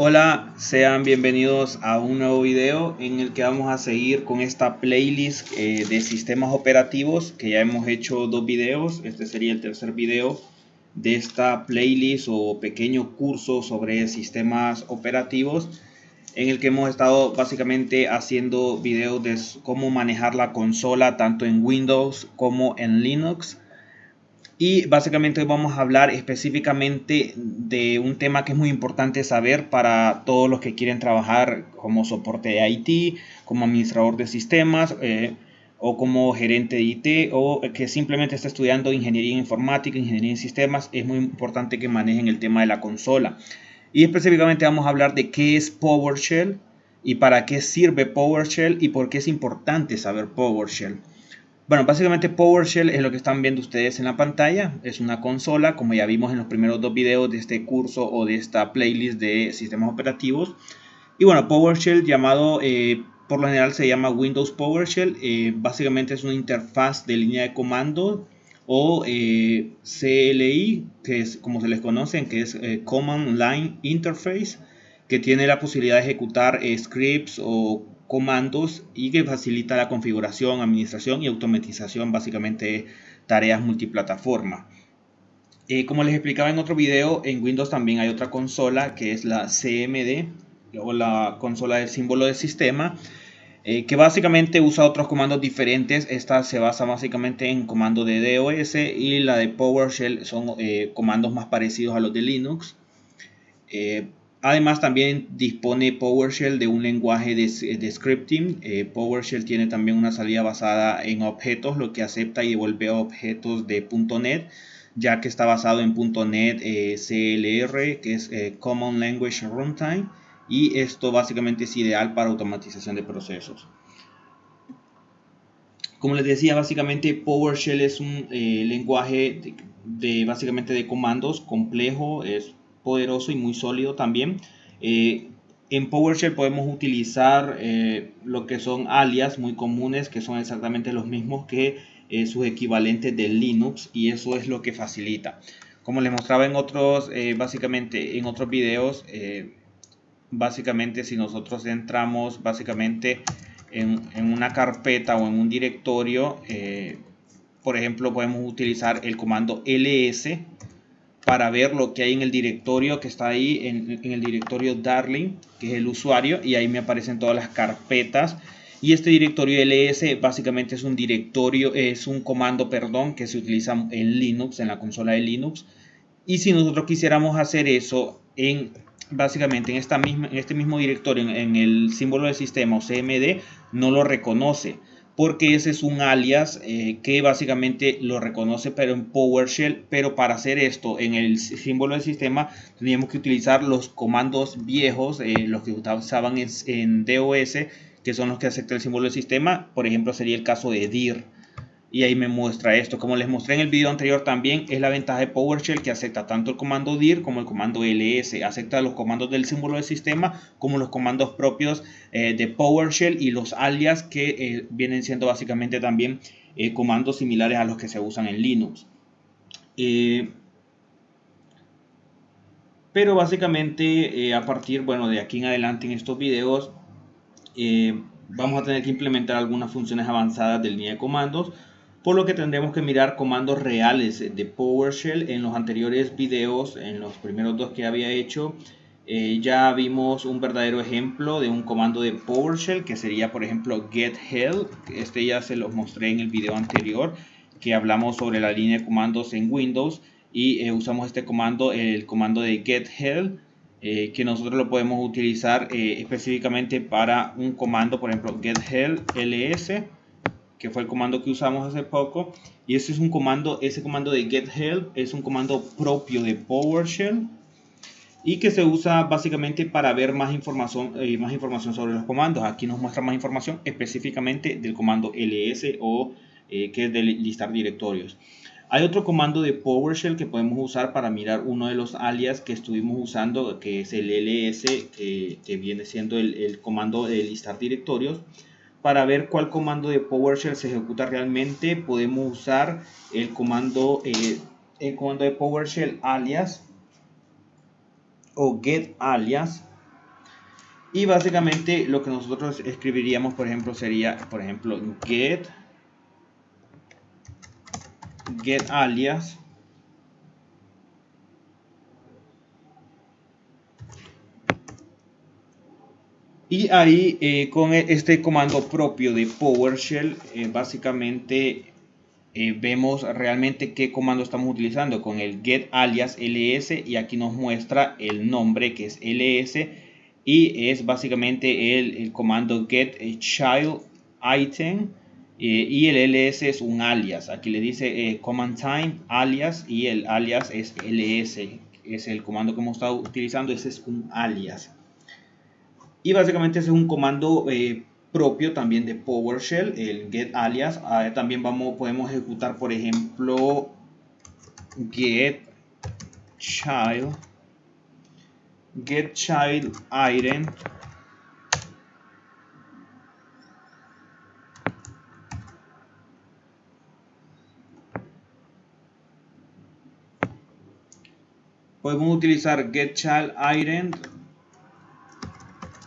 Hola, sean bienvenidos a un nuevo video en el que vamos a seguir con esta playlist de sistemas operativos, que ya hemos hecho dos videos. Este sería el tercer video de esta playlist o pequeño curso sobre sistemas operativos, en el que hemos estado básicamente haciendo videos de cómo manejar la consola tanto en Windows como en Linux. Y básicamente hoy vamos a hablar específicamente de un tema que es muy importante saber para todos los que quieren trabajar como soporte de IT, como administrador de sistemas o como gerente de IT, o que simplemente está estudiando ingeniería informática, ingeniería en sistemas. Es muy importante que manejen el tema de la consola. Y específicamente vamos a hablar de qué es PowerShell y para qué sirve PowerShell y por qué es importante saber PowerShell. Bueno, básicamente PowerShell es lo que están viendo ustedes en la pantalla. Es una consola, como ya vimos en los primeros dos videos de este curso o de esta playlist de sistemas operativos. Y bueno, PowerShell, llamado por lo general se llama Windows PowerShell, básicamente es una interfaz de línea de comando o CLI, que es como se les conocen, que es Command Line Interface, que tiene la posibilidad de ejecutar scripts o comandos y que facilita la configuración, administración y automatización, básicamente tareas multiplataforma. Como les explicaba en otro video, en Windows también hay otra consola que es la CMD o la consola del símbolo del sistema, que básicamente usa otros comandos diferentes. Esta se basa básicamente en comandos de DOS y la de PowerShell son comandos más parecidos a los de Linux. Además también dispone PowerShell de un lenguaje de scripting. PowerShell tiene también una salida basada en objetos, lo que acepta y devuelve objetos de .NET, ya que está basado en .NET CLR, que es Common Language Runtime, y esto básicamente es ideal para automatización de procesos. Como les decía, básicamente PowerShell es un lenguaje básicamente de comandos complejo, es poderoso y muy sólido también. En PowerShell podemos utilizar lo que son alias muy comunes, que son exactamente los mismos que sus equivalentes de Linux, y eso es lo que facilita. Como les mostraba en otros, básicamente en otros videos, básicamente si nosotros entramos básicamente en una carpeta o en un directorio, por ejemplo podemos utilizar el comando ls para ver lo que hay en el directorio que está ahí, en el directorio darling, que es el usuario, y ahí me aparecen todas las carpetas. Y este directorio ls básicamente es un directorio, es un comando, perdón, que se utiliza en Linux, en la consola de Linux. Y si nosotros quisiéramos hacer eso básicamente en este mismo directorio, en el símbolo del sistema o CMD, no lo reconoce, porque ese es un alias que básicamente lo reconoce pero en PowerShell. Pero para hacer esto en el símbolo del sistema teníamos que utilizar los comandos viejos, los que usaban en DOS, que son los que acepta el símbolo del sistema. Por ejemplo, sería el caso de dir. Y ahí me muestra esto. Como les mostré en el video anterior también, es la ventaja de PowerShell, que acepta tanto el comando dir como el comando ls. Acepta los comandos del símbolo del sistema como los comandos propios de PowerShell y los alias, que vienen siendo básicamente también comandos similares a los que se usan en Linux. Pero básicamente a partir, bueno, de aquí en adelante en estos videos vamos a tener que implementar algunas funciones avanzadas de línea de comandos, por lo que tendremos que mirar comandos reales de PowerShell. En los anteriores videos, en los primeros dos que había hecho, ya vimos un verdadero ejemplo de un comando de PowerShell, que sería por ejemplo getHelp. Este ya se los mostré en el video anterior, que hablamos sobre la línea de comandos en Windows, y usamos este comando, el comando de getHelp, que nosotros lo podemos utilizar específicamente para un comando, por ejemplo getHelp ls, que fue el comando que usamos hace poco. Y ese es un comando, ese comando de getHelp es un comando propio de PowerShell y que se usa básicamente para ver más información sobre los comandos. Aquí nos muestra más información específicamente del comando ls o que es de listar directorios. Hay otro comando de PowerShell que podemos usar para mirar uno de los alias que estuvimos usando, que es el ls, que viene siendo el comando de listar directorios. Para ver cuál comando de PowerShell se ejecuta realmente, podemos usar el comando de PowerShell alias o get alias, Y básicamente lo que nosotros escribiríamos, por ejemplo, sería, por ejemplo, get alias. Y ahí con este comando propio de PowerShell, básicamente vemos realmente qué comando estamos utilizando con el get alias ls, y aquí nos muestra el nombre que es ls, y es básicamente el comando get child item, y el ls es un alias. Aquí le dice command time alias, y el alias es ls, es el comando que hemos estado utilizando. Ese es un alias. Y básicamente ese es un comando propio también de PowerShell, el get alias. También podemos ejecutar, por ejemplo, get child item. Podemos utilizar get child item,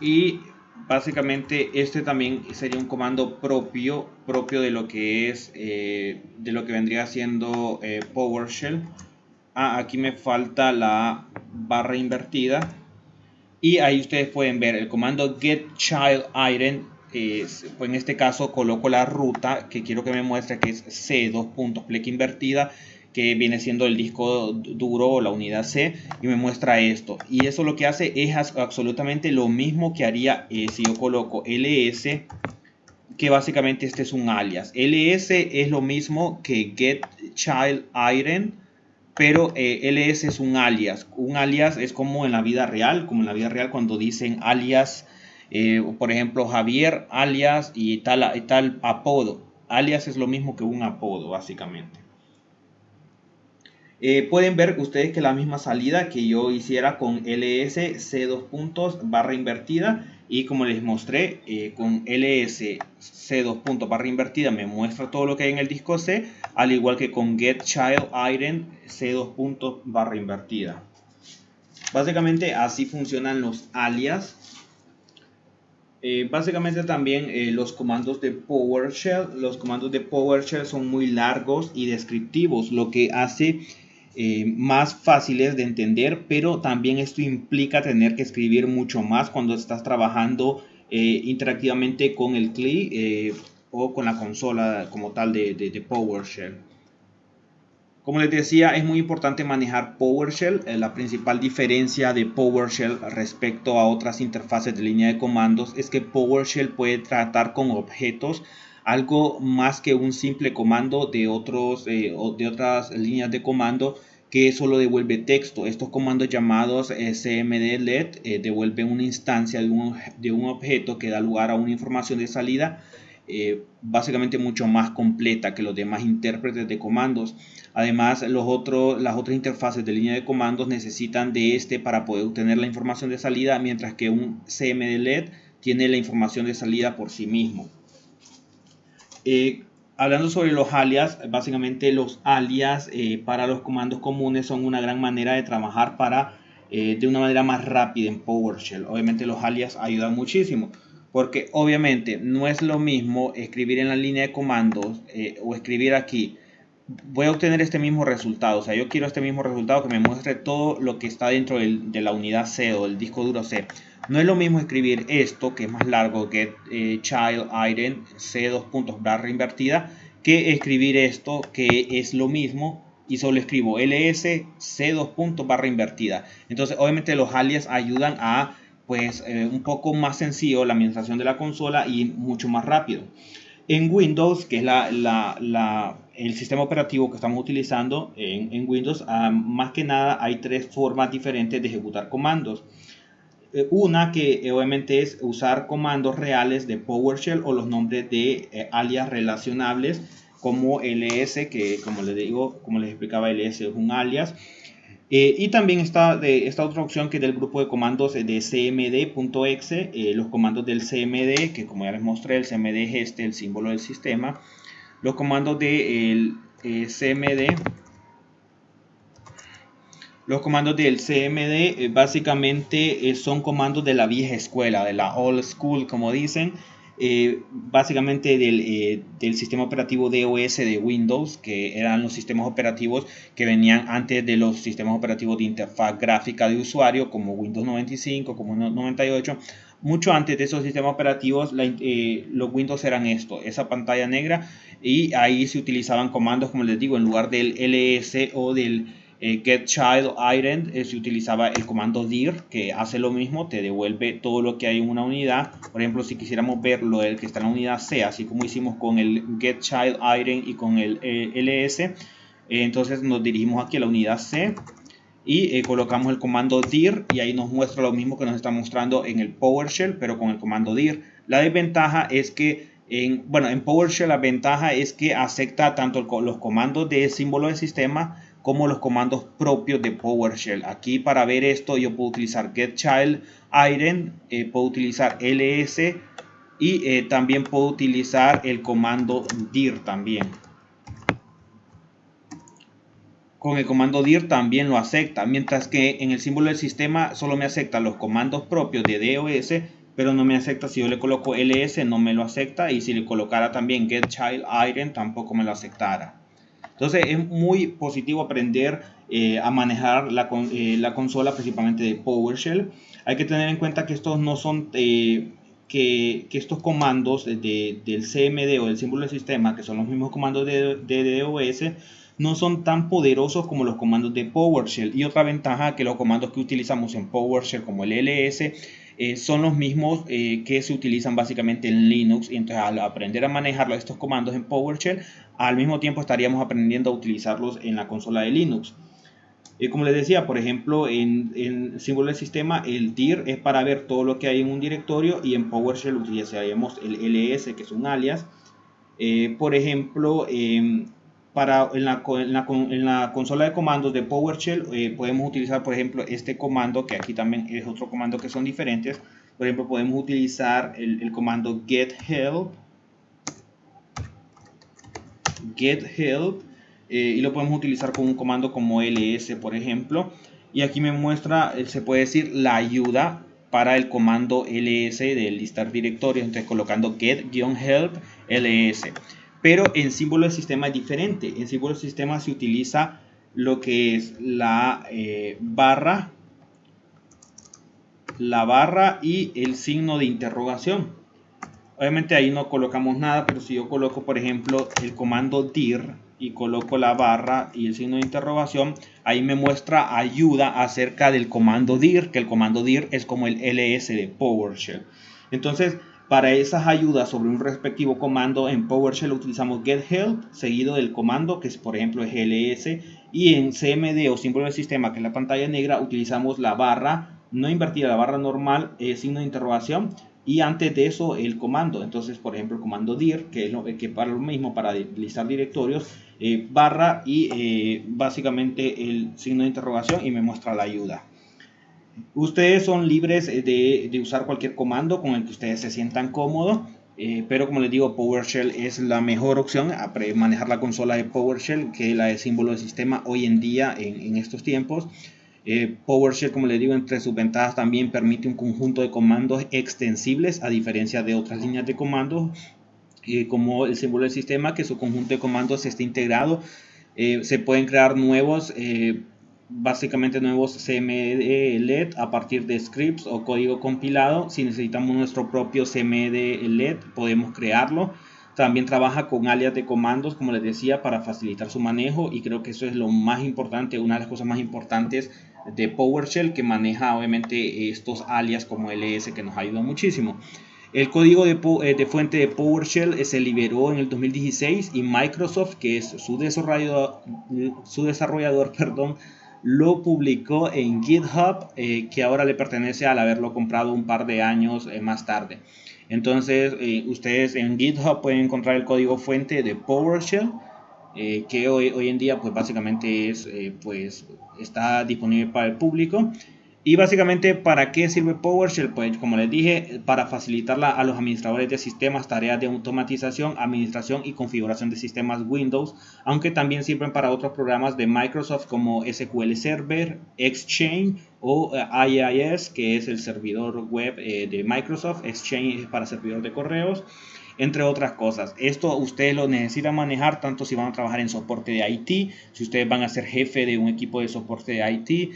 y básicamente este también sería un comando propio de lo que es de lo que vendría siendo PowerShell. Aquí me falta la barra invertida, y ahí ustedes pueden ver el comando get child item. Pues en este caso coloco la ruta que quiero que me muestre, que es C, pleca invertida, que viene siendo el disco duro o la unidad C, y me muestra esto. Y eso lo que hace es absolutamente lo mismo que haría si yo coloco ls, que básicamente este es un alias. ls es lo mismo que get child item, pero ls es un alias. Un alias es como en la vida real, cuando dicen alias, por ejemplo, Javier alias y tal apodo. Alias es lo mismo que un apodo, básicamente. Pueden ver ustedes que la misma salida que yo hiciera con ls c barra invertida, y como les mostré, con ls c barra invertida me muestra todo lo que hay en el disco C, al igual que con get child item c barra invertida. Básicamente así funcionan los alias. Básicamente también los comandos de PowerShell. Los comandos de PowerShell son muy largos y descriptivos, lo que hace más fáciles de entender, pero también esto implica tener que escribir mucho más cuando estás trabajando interactivamente con el CLI o con la consola como tal de PowerShell. Como les decía, es muy importante manejar PowerShell. La principal diferencia de PowerShell respecto a otras interfaces de línea de comandos es que PowerShell puede tratar con objetos, algo más que un simple comando de otras líneas de comando que solo devuelve texto. Estos comandos llamados cmd-let devuelven una instancia de un objeto que da lugar a una información de salida básicamente mucho más completa que los demás intérpretes de comandos. Además, las otras interfaces de línea de comandos necesitan de este para poder obtener la información de salida, mientras que un cmd-let tiene la información de salida por sí mismo. Hablando sobre los alias, básicamente los alias para los comandos comunes son una gran manera de trabajar de una manera más rápida en PowerShell. Obviamente los alias ayudan muchísimo, porque obviamente no es lo mismo escribir en la línea de comandos o escribir aquí. Voy a obtener este mismo resultado, o sea, yo quiero este mismo resultado que me muestre todo lo que está dentro de la unidad C o del disco duro C. No es lo mismo escribir esto, que es más largo, get child item C barra invertida, que escribir esto, que es lo mismo y solo escribo ls C barra invertida. Entonces, obviamente los alias ayudan a pues un poco más sencillo la administración de la consola y mucho más rápido. En Windows, que es el sistema operativo que estamos utilizando en Windows, más que nada hay tres formas diferentes de ejecutar comandos. Una que obviamente es usar comandos reales de PowerShell o los nombres de alias relacionables como ls, que como les explicaba, ls es un alias. Y también está esta otra opción que es del grupo de comandos de cmd.exe, los comandos del cmd, que como ya les mostré, el cmd es el símbolo del sistema. Los comandos del cmd Los comandos del CMD básicamente son comandos de la vieja escuela, de la old school, como dicen. Básicamente del sistema operativo DOS de Windows, que eran los sistemas operativos que venían antes de los sistemas operativos de interfaz gráfica de usuario, como Windows 95, como 98. Mucho antes de esos sistemas operativos, los Windows eran esa pantalla negra, y ahí se utilizaban comandos, como les digo, en lugar del ls o del get child item, se utilizaba el comando dir, que hace lo mismo, te devuelve todo lo que hay en una unidad. Por ejemplo, si quisiéramos ver lo del que está en la unidad C, así como hicimos con el get child item y con el ls, entonces nos dirigimos aquí a la unidad C y colocamos el comando dir, y ahí nos muestra lo mismo que nos está mostrando en el PowerShell, pero con el comando dir. La desventaja es que en PowerShell la ventaja es que acepta tanto los comandos de símbolo de sistema como los comandos propios de PowerShell. Aquí, para ver esto, yo puedo utilizar getChildItem, puedo utilizar ls, y también puedo utilizar el comando dir también. Con el comando dir también lo acepta, mientras que en el símbolo del sistema solo me acepta los comandos propios de DOS, pero no me acepta si yo le coloco ls, no me lo acepta, y si le colocara también getChildItem tampoco me lo aceptara. Entonces es muy positivo aprender a manejar la consola, principalmente de PowerShell. Hay que tener en cuenta que estos no son que estos comandos del CMD o del símbolo del sistema, que son los mismos comandos de DOS, no son tan poderosos como los comandos de PowerShell. Y otra ventaja, que los comandos que utilizamos en PowerShell, como el ls, son los mismos que se utilizan básicamente en Linux. Y entonces, al aprender a manejar estos comandos en PowerShell, al mismo tiempo estaríamos aprendiendo a utilizarlos en la consola de Linux. Como les decía, por ejemplo, en símbolo del sistema, el dir es para ver todo lo que hay en un directorio, y en PowerShell utilizaríamos el ls, que es un alias. Por ejemplo, en la consola de comandos de PowerShell podemos utilizar, por ejemplo, este comando, que aquí también es otro comando que son diferentes. Por ejemplo, podemos utilizar el comando getHelp, y lo podemos utilizar con un comando como ls, por ejemplo. Y aquí me muestra, se puede decir, la ayuda para el comando ls de listar directorios, entonces colocando get-help ls. Pero en símbolo de sistema es diferente. En símbolo de sistema se utiliza lo que es la barra y el signo de interrogación. Obviamente ahí no colocamos nada, pero si yo coloco, por ejemplo, el comando dir y coloco la barra y el signo de interrogación, ahí me muestra ayuda acerca del comando dir, que el comando dir es como el ls de PowerShell. Entonces, para esas ayudas sobre un respectivo comando en PowerShell utilizamos getHelp seguido del comando, que es, por ejemplo, es ls, y en CMD o símbolo del sistema, que es la pantalla negra, utilizamos la barra no invertida, la barra normal, signo de interrogación, y antes de eso el comando. Entonces, por ejemplo, el comando dir, que es para lo mismo, para listar directorios, barra y básicamente el signo de interrogación, y me muestra la ayuda. Ustedes son libres de usar cualquier comando con el que ustedes se sientan cómodos, pero como les digo, PowerShell es la mejor opción a manejar la consola de PowerShell que la de símbolo de sistema hoy en día en estos tiempos. PowerShell, como les digo, entre sus ventajas también permite un conjunto de comandos extensibles, a diferencia de otras líneas de comandos como el símbolo del sistema, que su conjunto de comandos está integrado. Se pueden crear nuevos básicamente nuevos CMD-LED a partir de scripts o código compilado. Si necesitamos nuestro propio CMD-LED, podemos crearlo. También trabaja con alias de comandos, como les decía, para facilitar su manejo, y creo que eso es lo más importante, una de las cosas más importantes de PowerShell, que maneja obviamente estos alias como ls, que nos ayuda muchísimo. El código de fuente de PowerShell se liberó en el 2016, y Microsoft, que es su desarrollador, lo publicó en GitHub, que ahora le pertenece al haberlo comprado un par de años más tarde. Entonces, ustedes en GitHub pueden encontrar el código fuente de PowerShell, que hoy en día pues básicamente es, pues está disponible para el público. Y básicamente, ¿para qué sirve PowerShell? Pues como les dije, para facilitar a los administradores de sistemas tareas de automatización, administración y configuración de sistemas Windows, aunque también sirven para otros programas de Microsoft como SQL Server, Exchange o IIS, que es el servidor web de Microsoft. Exchange es para servidor de correos, entre otras cosas. Esto ustedes lo necesitan manejar tanto si van a trabajar en soporte de IT, si ustedes van a ser jefe de un equipo de soporte de IT,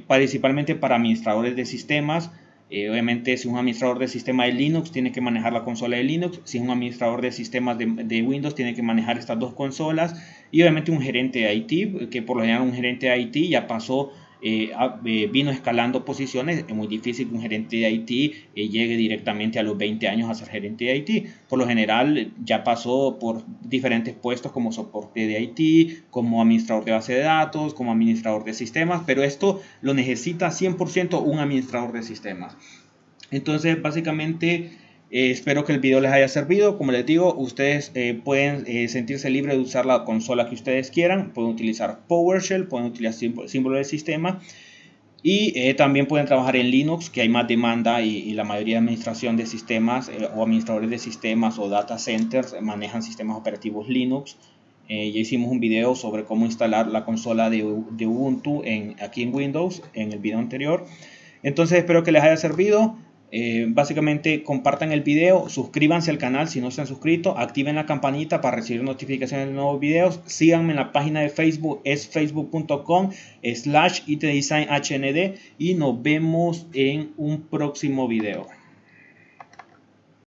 principalmente para administradores de sistemas. Obviamente, si un administrador de sistema de Linux tiene que manejar la consola de Linux, si es un administrador de sistemas de Windows tiene que manejar estas dos consolas, y obviamente un gerente de IT, que por lo general un gerente de IT ya pasó, vino escalando posiciones. Es muy difícil que un gerente de IT llegue directamente a los 20 años a ser gerente de IT. Por lo general ya pasó por diferentes puestos como soporte de IT, como administrador de base de datos, como administrador de sistemas, pero esto lo necesita 100% un administrador de sistemas. Entonces, básicamente, espero que el video les haya servido. Como les digo, ustedes pueden sentirse libres de usar la consola que ustedes quieran. Pueden utilizar PowerShell, pueden utilizar símbolo del sistema. Y también pueden trabajar en Linux, que hay más demanda, y la mayoría de administración de sistemas o administradores de sistemas o data centers manejan sistemas operativos Linux. Ya hicimos un video sobre cómo instalar la consola de Ubuntu aquí en Windows en el video anterior. Entonces espero que les haya servido. Básicamente compartan el video, suscríbanse al canal si no se han suscrito, activen la campanita para recibir notificaciones de nuevos videos, síganme en la página de Facebook, es facebook.com/itdesignhnd, y nos vemos en un próximo video.